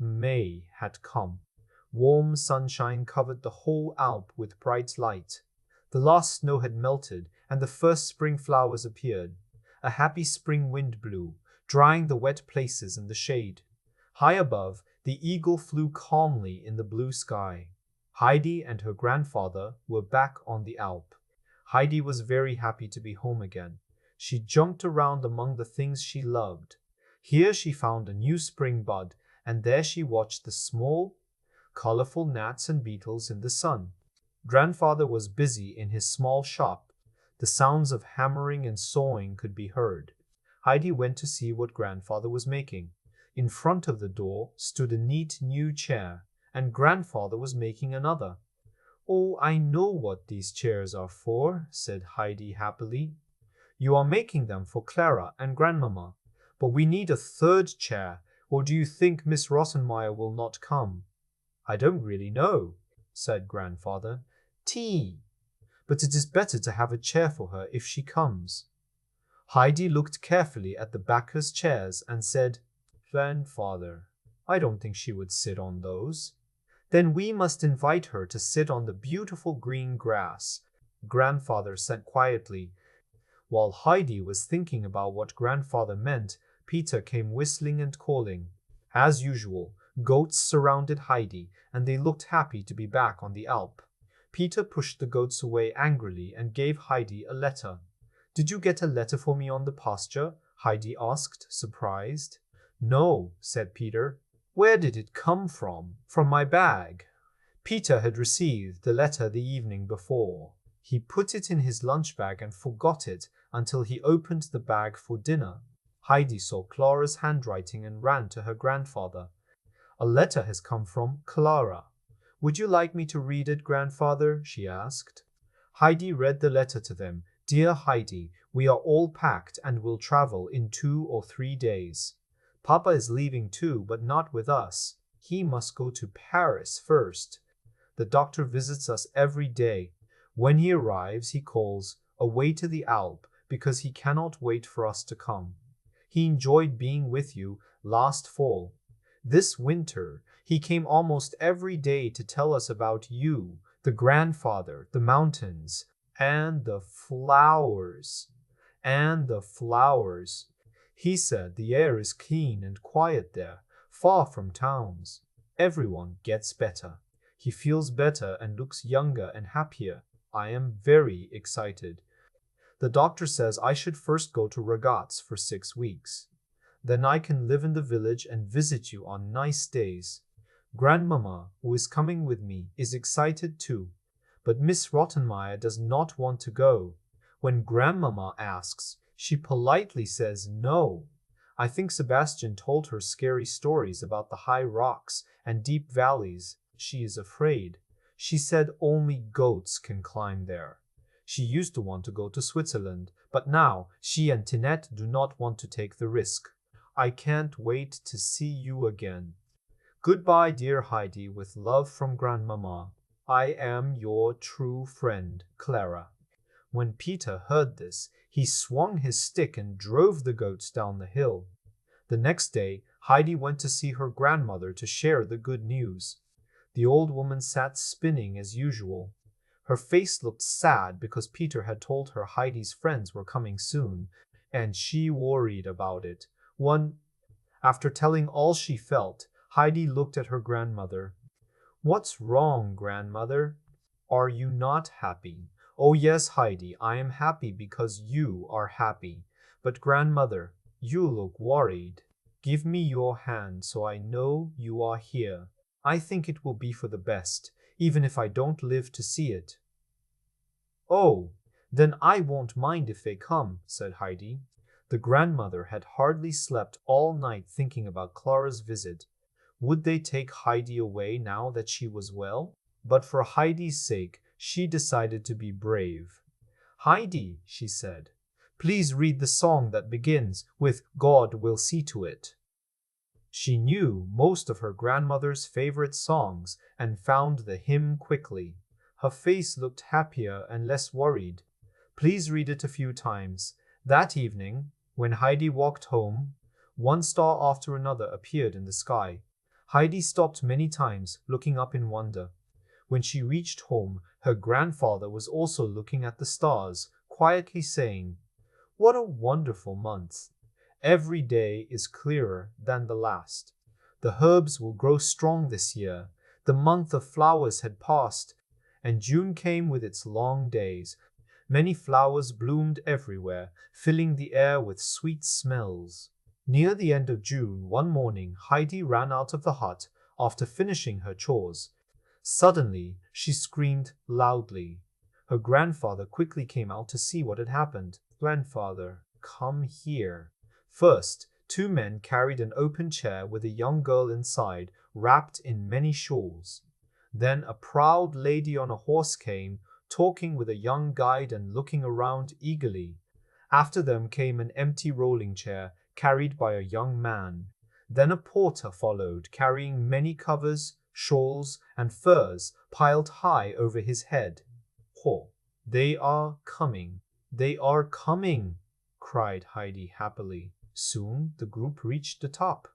May had come. Warm sunshine covered the whole Alp with bright light. The last snow had melted, and the first spring flowers appeared. A happy spring wind blew, drying the wet places in the shade. High above, the eagle flew calmly in the blue sky. Heidi and her grandfather were back on the Alp. Heidi was very happy to be home again. She jumped around among the things she loved. Here she found a new spring bud, and there she watched the small, colorful gnats and beetles in the sun. Grandfather was busy in his small shop. The sounds of hammering and sawing could be heard. Heidi went to see what grandfather was making. In front of the door stood a neat new chair, and grandfather was making another. "Oh, I know what these chairs are for," said Heidi happily. "You are making them for Clara and Grandmama. But we need a third chair, or do you think Miss Rottenmeier will not come?" "I don't really know," said grandfather. "Tea! But it is better to have a chair for her if she comes." Heidi looked carefully at the backers' chairs and said, "Grandfather, I don't think she would sit on those." "Then we must invite her to sit on the beautiful green grass," grandfather said quietly. While Heidi was thinking about what grandfather meant, Peter came whistling and calling. As usual, goats surrounded Heidi, and they looked happy to be back on the Alp. Peter pushed the goats away angrily and gave Heidi a letter. "Did you get a letter for me on the pasture?" Heidi asked, surprised. "No," said Peter. "Where did it come from?" "From my bag." Peter had received the letter the evening before. He put it in his lunch bag and forgot it until he opened the bag for dinner. Heidi saw Clara's handwriting and ran to her grandfather. "A letter has come from Clara. Would you like me to read it, grandfather?" she asked. Heidi read the letter to them. "Dear Heidi, we are all packed and will travel in 2 or 3 days. Papa is leaving too, but not with us. He must go to Paris first. The doctor visits us every day. When he arrives, he calls, 'Away to the Alp,' because he cannot wait for us to come. He enjoyed being with you last fall. This winter, he came almost every day to tell us about you, the grandfather, the mountains, and the flowers. And the flowers. He said the air is clean and quiet there, far from towns. Everyone gets better. He feels better and looks younger and happier. I am very excited. The doctor says I should first go to Ragaz for 6 weeks. Then I can live in the village and visit you on nice days. Grandmama, who is coming with me, is excited too. But Miss Rottenmeier does not want to go. When Grandmama asks, she politely says no. I think Sebastian told her scary stories about the high rocks and deep valleys. She is afraid. She said only goats can climb there. She used to want to go to Switzerland, but now she and Tinette do not want to take the risk. I can't wait to see you again. Goodbye, dear Heidi, with love from Grandmama. I am your true friend, Clara." When Peter heard this, he swung his stick and drove the goats down the hill. The next day, Heidi went to see her grandmother to share the good news. The old woman sat spinning as usual. Her face looked sad because Peter had told her Heidi's friends were coming soon, and she worried about it. After telling all she felt, Heidi looked at her grandmother. "What's wrong, grandmother? Are you not happy?" "Oh yes, Heidi, I am happy because you are happy. But grandmother, you look worried. Give me your hand so I know you are here. I think it will be for the best, even if I don't live to see it." "Oh, then I won't mind if they come," said Heidi. The grandmother had hardly slept all night thinking about Clara's visit. Would they take Heidi away now that she was well? But for Heidi's sake, she decided to be brave. "Heidi," she said, "please read the song that begins with 'God will see to it.'" She knew most of her grandmother's favorite songs and found the hymn quickly. Her face looked happier and less worried. "Please read it a few times." That evening, when Heidi walked home, one star after another appeared in the sky. Heidi stopped many times, looking up in wonder. When she reached home, her grandfather was also looking at the stars, quietly saying, "What a wonderful month! Every day is clearer than the last. The herbs will grow strong this year." The month of flowers had passed, and June came with its long days. Many flowers bloomed everywhere, filling the air with sweet smells. Near the end of June, one morning, Heidi ran out of the hut after finishing her chores. Suddenly, she screamed loudly. Her grandfather quickly came out to see what had happened. "Grandfather, come here." First, two men carried an open chair with a young girl inside, wrapped in many shawls. Then a proud lady on a horse came, talking with a young guide and looking around eagerly. After them came an empty rolling chair, carried by a young man. Then a porter followed, carrying many covers, shawls, and furs piled high over his head. "Ho, they are coming! They are coming!" cried Heidi happily. Soon the group reached the top.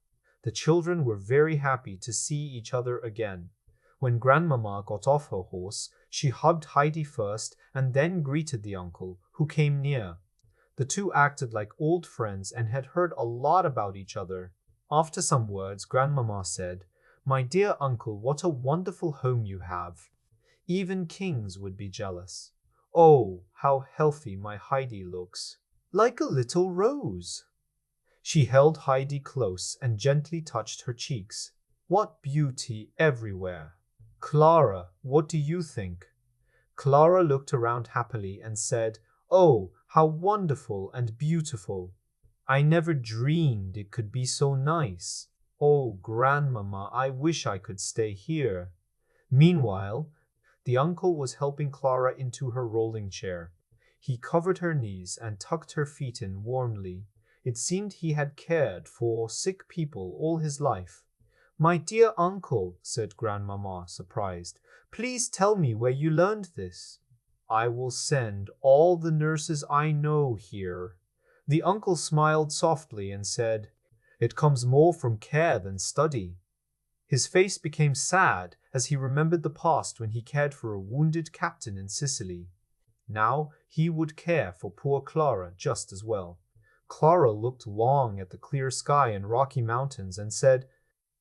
The children were very happy to see each other again. When Grandmama got off her horse, she hugged Heidi first and then greeted the uncle, who came near. The two acted like old friends and had heard a lot about each other. After some words, Grandmama said, "My dear uncle, what a wonderful home you have. Even kings would be jealous. Oh, how healthy my Heidi looks. Like a little rose." She held Heidi close and gently touched her cheeks. "What beauty everywhere. Clara, what do you think?" Clara looked around happily and said, "Oh, how wonderful and beautiful. I never dreamed it could be so nice. Oh, Grandmama, I wish I could stay here." Meanwhile, the uncle was helping Clara into her rolling chair. He covered her knees and tucked her feet in warmly. It seemed he had cared for sick people all his life. "My dear uncle," said Grandmama, surprised, "please tell me where you learned this." "I will send all the nurses I know here." The uncle smiled softly and said, "It comes more from care than study." His face became sad as he remembered the past when he cared for a wounded captain in Sicily. Now he would care for poor Clara just as well. Clara looked long at the clear sky and rocky mountains and said,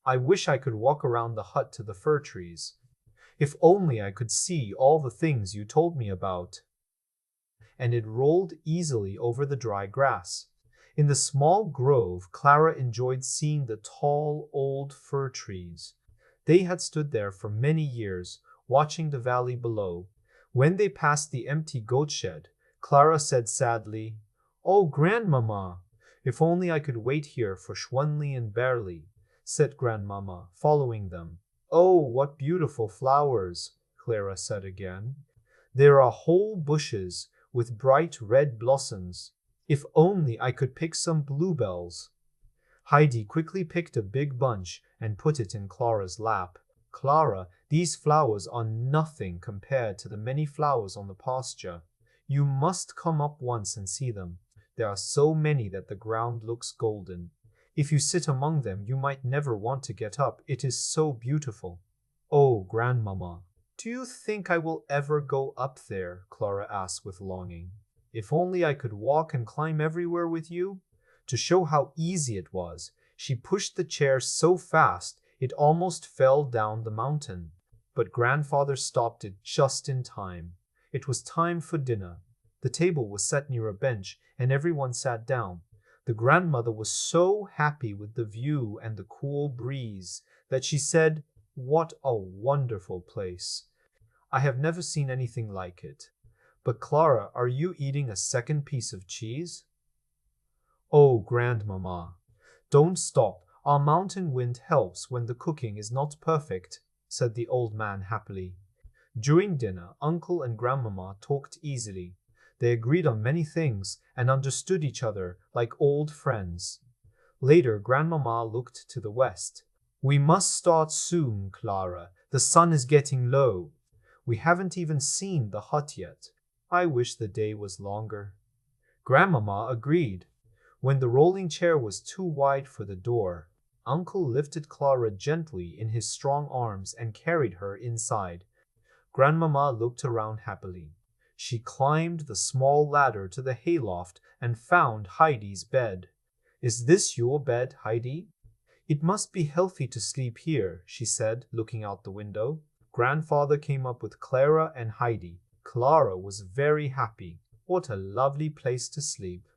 "I wish I could walk around the hut to the fir trees. If only I could see all the things you told me about." And it rolled easily over the dry grass. In the small grove, Clara enjoyed seeing the tall, old fir trees. They had stood there for many years, watching the valley below. When they passed the empty goat shed, Clara said sadly, "Oh, Grandmama, if only I could wait here for Schwanli and Berli," said Grandmama, following them. "Oh, what beautiful flowers," Clara said again. "There are whole bushes with bright red blossoms. If only I could pick some bluebells." Heidi quickly picked a big bunch and put it in Clara's lap. "Clara, these flowers are nothing compared to the many flowers on the pasture. You must come up once and see them. There are so many that the ground looks golden. If you sit among them, you might never want to get up. It is so beautiful." "Oh, Grandmama, do you think I will ever go up there?" Clara asked with longing. "If only I could walk and climb everywhere with you." To show how easy it was, she pushed the chair so fast it almost fell down the mountain. But Grandfather stopped it just in time. It was time for dinner. The table was set near a bench, and everyone sat down. The grandmother was so happy with the view and the cool breeze that she said, "What a wonderful place. I have never seen anything like it. But Clara, are you eating a second piece of cheese?" "Oh, Grandmama, don't stop. Our mountain wind helps when the cooking is not perfect," said the old man happily. During dinner, Uncle and Grandmama talked easily. They agreed on many things and understood each other like old friends. Later, Grandmama looked to the west. "We must start soon, Clara. The sun is getting low. We haven't even seen the hut yet. I wish the day was longer." Grandmama agreed. When the rolling chair was too wide for the door, Uncle lifted Clara gently in his strong arms and carried her inside. Grandmama looked around happily. She climbed the small ladder to the hayloft and found Heidi's bed. Is this your bed, Heidi? It must be healthy to sleep here, she said, looking out the window. Grandfather came up with Clara and Heidi. Clara was very happy. What a lovely place to sleep.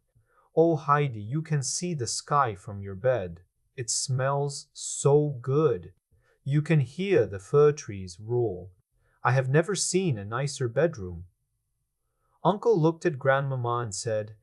Oh, Heidi, you can see the sky from your bed. It smells so good. You can hear the fir trees roar. I have never seen a nicer bedroom. Uncle looked at Grandmama and said,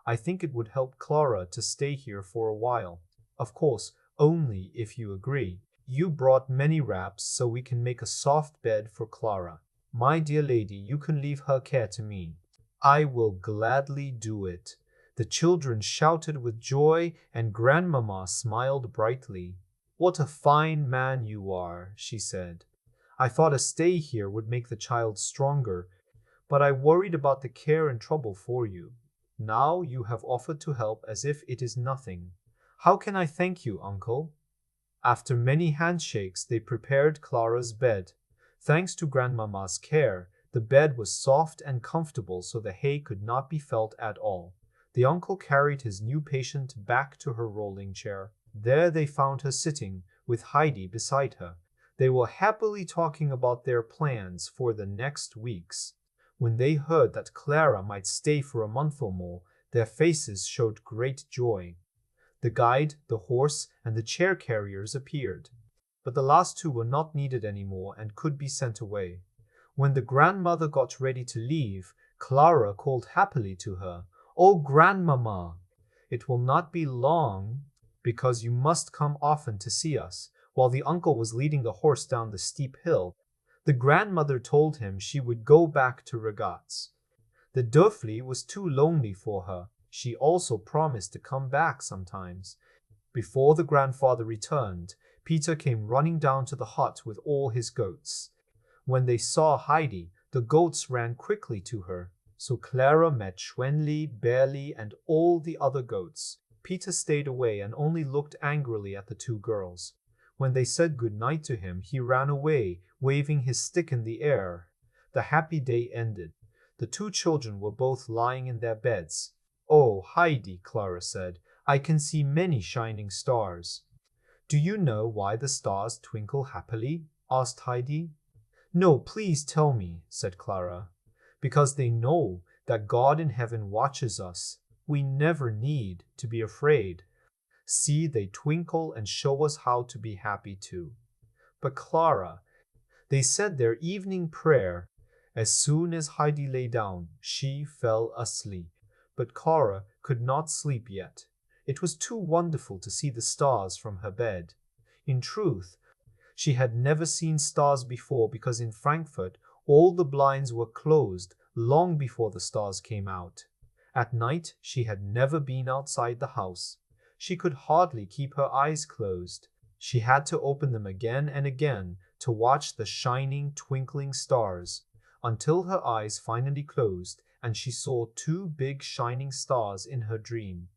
I think it would help Clara to stay here for a while. Of course, only if you agree. You brought many wraps so we can make a soft bed for Clara. My dear lady, you can leave her care to me. I will gladly do it. The children shouted with joy and Grandmama smiled brightly. What a fine man you are, she said. I thought a stay here would make the child stronger, but I worried about the care and trouble for you. Now you have offered to help as if it is nothing. How can I thank you, Uncle? After many handshakes, they prepared Clara's bed. Thanks to Grandmama's care, the bed was soft and comfortable so the hay could not be felt at all. The uncle carried his new patient back to her rolling chair. There they found her sitting, with Heidi beside her. They were happily talking about their plans for the next weeks. When they heard that Clara might stay for a month or more, their faces showed great joy. The guide, the horse, and the chair carriers appeared. But the last two were not needed anymore and could be sent away. When the grandmother got ready to leave, Clara called happily to her, Oh, Grandmama, it will not be long because you must come often to see us. While the uncle was leading the horse down the steep hill, the grandmother told him she would go back to Ragaz. The Dörfli was too lonely for her. She also promised to come back sometimes. Before the grandfather returned, Peter came running down to the hut with all his goats. When they saw Heidi, the goats ran quickly to her. So Clara met Schwenli, Berli, and all the other goats. Peter stayed away and only looked angrily at the two girls. When they said good night to him, he ran away, waving his stick in the air. The happy day ended. The two children were both lying in their beds. Oh, Heidi, Clara said, I can see many shining stars. Do you know why the stars twinkle happily? Asked Heidi. No, please tell me, said Clara. Because they know that God in heaven watches us. We never need to be afraid. See, they twinkle and show us how to be happy too. But Clara, they said their evening prayer. As soon as Heidi lay down, she fell asleep. But Clara could not sleep yet. It was too wonderful to see the stars from her bed. In truth, she had never seen stars before because in Frankfurt all the blinds were closed long before the stars came out. At night she had never been outside the house. She could hardly keep her eyes closed. She had to open them again and again to watch the shining, twinkling stars, until her eyes finally closed and she saw two big shining stars in her dream.